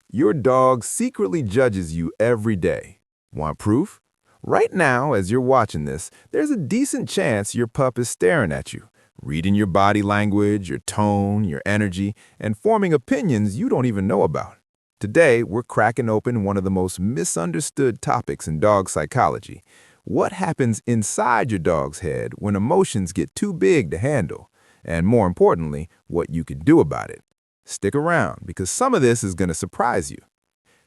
Your dog secretly judges you every day. Want proof? Right now, as you're watching this, there's a decent chance your pup is staring at you, reading your body language, your tone, your energy, and forming opinions you don't even know about. Today, we're cracking open one of the most misunderstood topics in dog psychology. What happens inside your dog's head when emotions get too big to handle? And more importantly, what you can do about it. Stick around, because some of this is going to surprise you.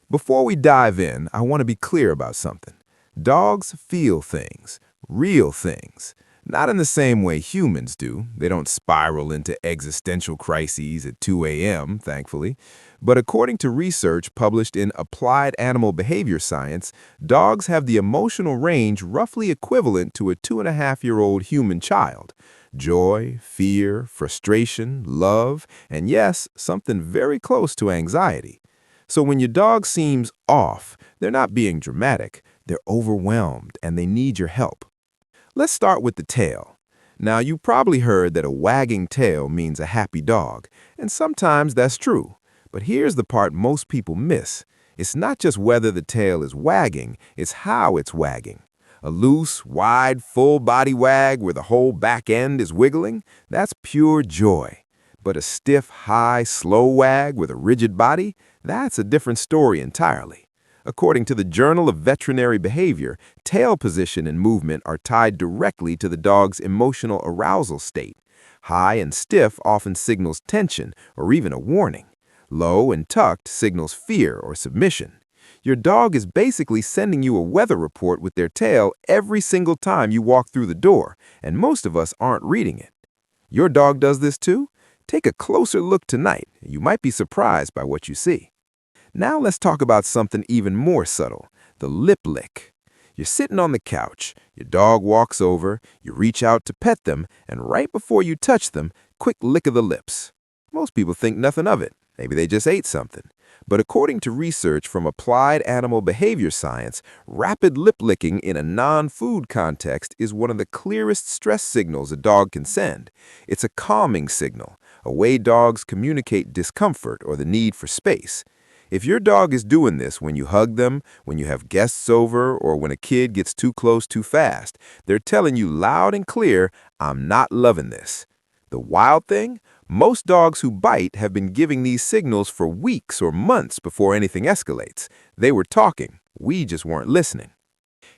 Before we dive in, I want to be clear about something. Dogs feel things, real things. Not in the same way humans do. They don't spiral into existential crises at 2 a.m., thankfully. But according to research published in Applied Animal Behavior Science, dogs have the emotional range roughly equivalent to a 2.5-year-old human child. Joy, fear, frustration, love, and yes, something very close to anxiety. So when your dog seems off, they're not being dramatic, they're overwhelmed and they need your help. Let's start with the tail. Now, you probably heard that a wagging tail means a happy dog, and sometimes that's true. But here's the part most people miss. It's not just whether the tail is wagging, it's how it's wagging. A loose, wide, full-body wag where the whole back end is wiggling, that's pure joy. But a stiff, high, slow wag with a rigid body, that's a different story entirely. According to the Journal of Veterinary Behavior, tail position and movement are tied directly to the dog's emotional arousal state. High and stiff often signals tension or even a warning. Low and tucked signals fear or submission. Your dog is basically sending you a weather report with their tail every single time you walk through the door, and most of us aren't reading it. Your dog does this too? Take a closer look tonight. You might be surprised by what you see. Now let's talk about something even more subtle, the lip lick. You're sitting on the couch, your dog walks over, you reach out to pet them, and right before you touch them, quick lick of the lips. Most people think nothing of it. Maybe they just ate something. But according to research from Applied Animal Behavior Science, rapid lip licking in a non-food context is one of the clearest stress signals a dog can send. It's a calming signal, a way dogs communicate discomfort or the need for space. If your dog is doing this when you hug them, when you have guests over, or when a kid gets too close too fast, they're telling you loud and clear, "I'm not loving this." The wild thing? Most dogs who bite have been giving these signals for weeks or months before anything escalates. They were talking. We just weren't listening.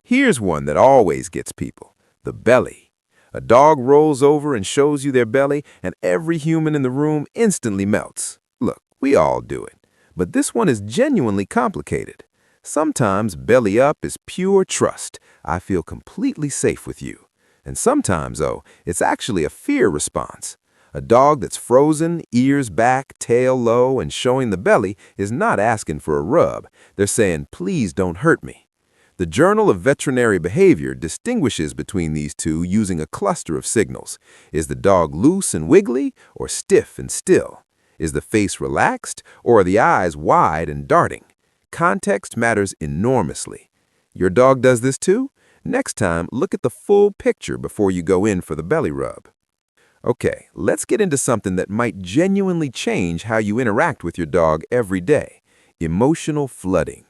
Here's one that always gets people: the belly. A dog rolls over and shows you their belly, and every human in the room instantly melts. Look, we all do it. But this one is genuinely complicated. Sometimes belly up is pure trust. I feel completely safe with you. And sometimes, though, it's actually a fear response. A dog that's frozen, ears back, tail low, and showing the belly is not asking for a rub. They're saying, "Please don't hurt me." The Journal of Veterinary Behavior distinguishes between these two using a cluster of signals. Is the dog loose and wiggly, or stiff and still? Is the face relaxed, or are the eyes wide and darting? Context matters enormously. Your dog does this too? Next time, look at the full picture before you go in for the belly rub. Okay, let's get into something that might genuinely change how you interact with your dog every day: emotional flooding.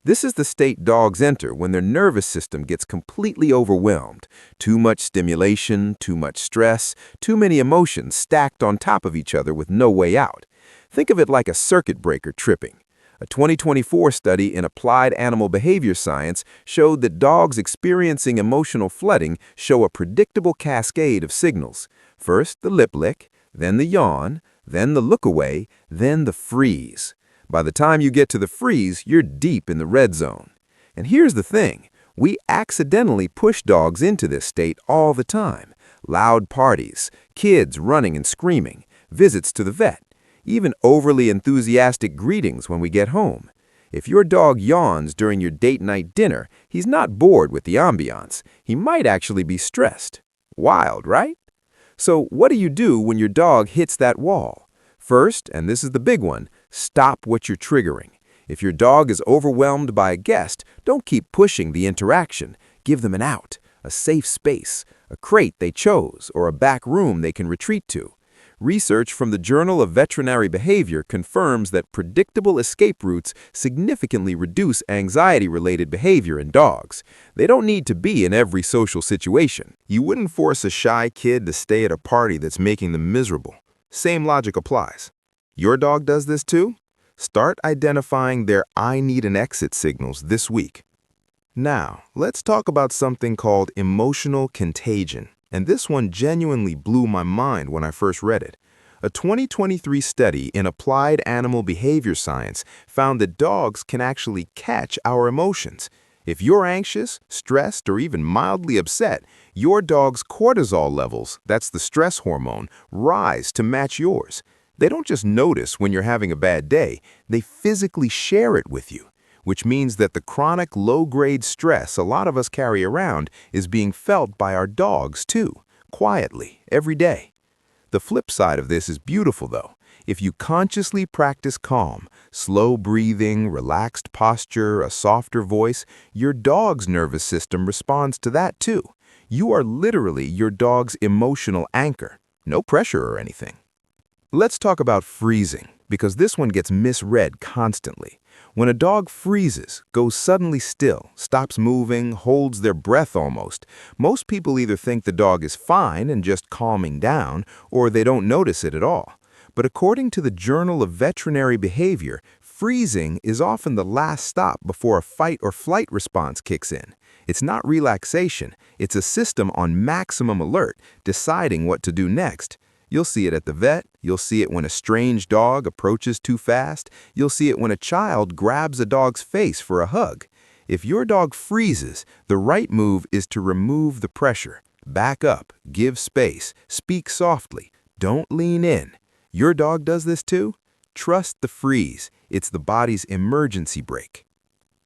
This is the state dogs enter when their nervous system gets completely overwhelmed. Too much stimulation, too much stress, too many emotions stacked on top of each other with no way out. Think of it like a circuit breaker tripping. A 2024 study in Applied Animal Behavior Science showed that dogs experiencing emotional flooding show a predictable cascade of signals. First, the lip lick, then the yawn, then the look away, then the freeze. By the time you get to the freeze, you're deep in the red zone. And here's the thing: we accidentally push dogs into this state all the time. Loud parties, kids running and screaming, visits to the vet, even overly enthusiastic greetings when we get home. If your dog yawns during your date night dinner, he's not bored with the ambiance. He might actually be stressed. Wild, right? So what do you do when your dog hits that wall? First, and this is the big one, stop what you're triggering. If your dog is overwhelmed by a guest, don't keep pushing the interaction. Give them an out, a safe space, a crate they chose, or a back room they can retreat to. Research from the Journal of Veterinary Behavior confirms that predictable escape routes significantly reduce anxiety-related behavior in dogs. They don't need to be in every social situation. You wouldn't force a shy kid to stay at a party that's making them miserable. Same logic applies. Your dog does this too? Start identifying their "I need an exit" signals this week. Now, let's talk about something called emotional contagion. And this one genuinely blew my mind when I first read it. A 2023 study in applied animal behavior science found that dogs can actually catch our emotions. If you're anxious, stressed, or even mildly upset, your dog's cortisol levels, that's the stress hormone, rise to match yours. They don't just notice when you're having a bad day, they physically share it with you, which means that the chronic low-grade stress a lot of us carry around is being felt by our dogs too, quietly, every day. The flip side of this is beautiful though. If you consciously practice calm, slow breathing, relaxed posture, a softer voice, your dog's nervous system responds to that too. You are literally your dog's emotional anchor. No pressure or anything. Let's talk about freezing, because this one gets misread constantly. When a dog freezes, goes suddenly still, stops moving, holds their breath almost, most people either think the dog is fine and just calming down, or they don't notice it at all. But according to the Journal of Veterinary Behavior, freezing is often the last stop before a fight or flight response kicks in. It's not relaxation, it's a system on maximum alert, deciding what to do next. You'll see it at the vet, you'll see it when a strange dog approaches too fast, you'll see it when a child grabs a dog's face for a hug. If your dog freezes, the right move is to remove the pressure. Back up, give space, speak softly, don't lean in. Your dog does this too? Trust the freeze. It's the body's emergency brake.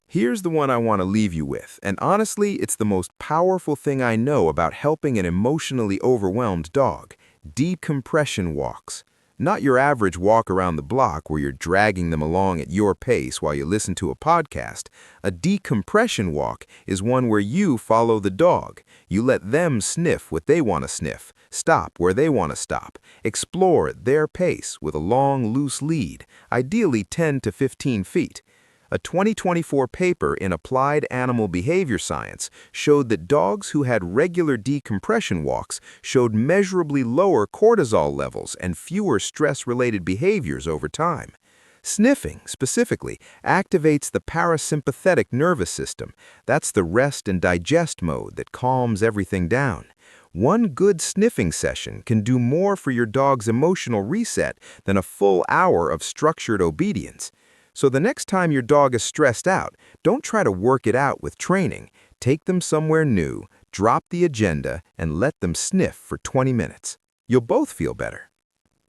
Here's the one I want to leave you with, and honestly, it's the most powerful thing I know about helping an emotionally overwhelmed dog. Decompression walks. Not your average walk around the block where you're dragging them along at your pace while you listen to a podcast. A decompression walk is one where you follow the dog. You let them sniff what they want to sniff, stop where they want to stop, explore at their pace with a long, loose lead, ideally 10 to 15 feet. A 2024 paper in Applied Animal Behavior Science showed that dogs who had regular decompression walks showed measurably lower cortisol levels and fewer stress-related behaviors over time. Sniffing, specifically, activates the parasympathetic nervous system. That's the rest and digest mode that calms everything down. One good sniffing session can do more for your dog's emotional reset than a full hour of structured obedience. So the next time your dog is stressed out, don't try to work it out with training. Take them somewhere new, drop the agenda, and let them sniff for 20 minutes. You'll both feel better.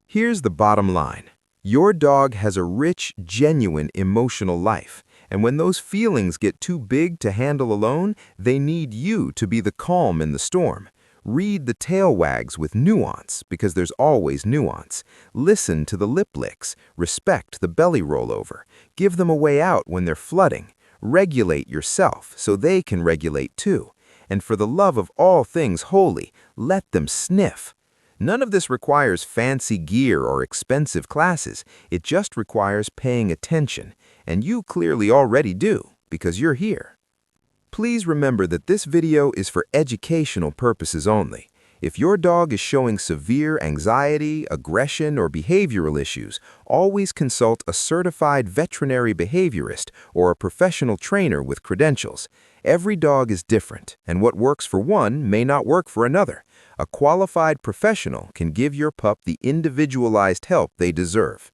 Here's the bottom line. Your dog has a rich, genuine emotional life, and when those feelings get too big to handle alone, they need you to be the calm in the storm. Read the tail wags with nuance, because there's always nuance. Listen to the lip licks. Respect the belly rollover. Give them a way out when they're flooding. Regulate yourself so they can regulate too. And for the love of all things holy, let them sniff. None of this requires fancy gear or expensive classes. It just requires paying attention. And you clearly already do, because you're here. Please remember that this video is for educational purposes only. If your dog is showing severe anxiety, aggression, or behavioral issues, always consult a certified veterinary behaviorist or a professional trainer with credentials. Every dog is different, and what works for one may not work for another. A qualified professional can give your pup the individualized help they deserve.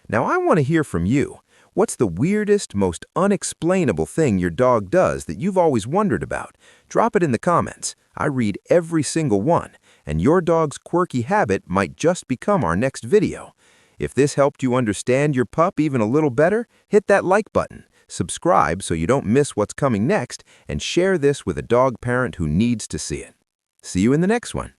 Now, I want to hear from you. What's the weirdest, most unexplainable thing your dog does that you've always wondered about? Drop it in the comments. I read every single one, and your dog's quirky habit might just become our next video. If this helped you understand your pup even a little better, hit that like button, subscribe so you don't miss what's coming next, and share this with a dog parent who needs to see it. See you in the next one.